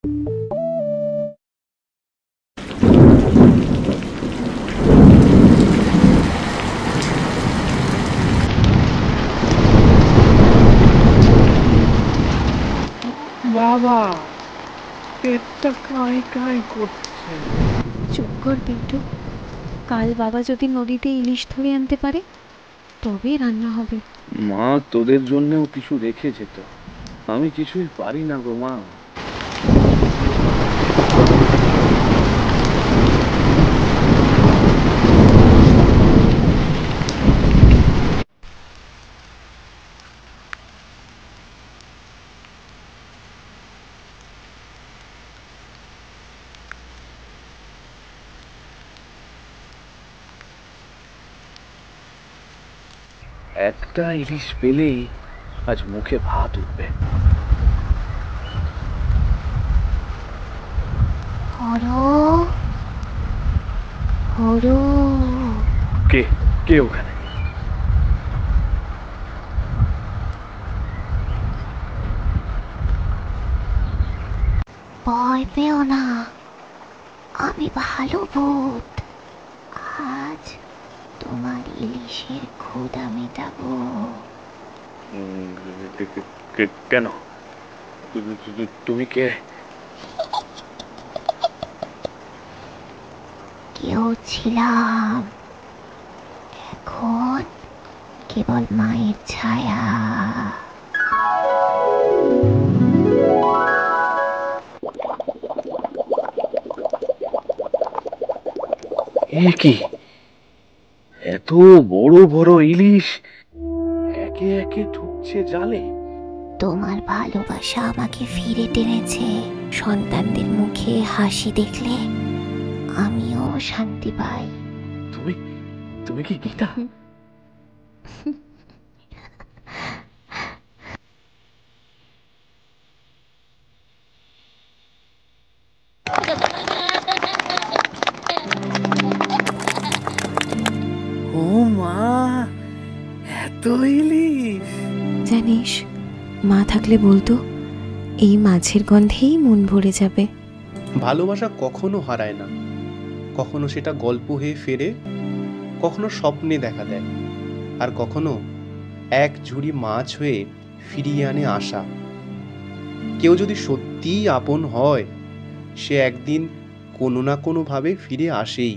বাবা, পেটটা কাঁই কাঁই করছে। চুপ কর পিন্টু। কাল বাবা যদি নদীতে ইলিশ ধরে আনতে পারে তবে রান্না হবে। মা তোদের জন্যও কিছু রেখেছে তো, আমি কিছুই পারি না গো মা। একটা ইলিশ পেলেই আজ মুখে ভাত উঠবে। কে কে ওখানে? ভয় পেও না, আমি ভালো ভূত। আজ তোমার ইলিশের ক্ষুধা মেটাবো। কেন? তুমি কে? কেউ ছিলাম, এখন কেবল মায়ের ছায়া। এ কি, এত বড় বড় ইলিশ একে একে ঢুকছে জালে? তোমার ভালোবাসা আমাকে ফিরে টেনেছে। সন্তানদের মুখে হাসি দেখলে আমিও শান্তি পাই। তুমি তুমি কি গীতা? ও মা, এত ইলিশ! জানিস, মা থাকলে বলতো এই মাছের গন্ধেই মন ভরে যাবে। ভালোবাসা কখনো হারায় না, কখনো সেটা গল্প হয়ে ফেরে, কখনো স্বপ্নে দেখা দেয়, আর কখনো এক ঝুড়ি মাছ হয়ে ফিরিয়ে আনে আশা। কেউ যদি সত্যিই আপন হয়, সে একদিন কোনো না কোনোভাবে ফিরে আসেই।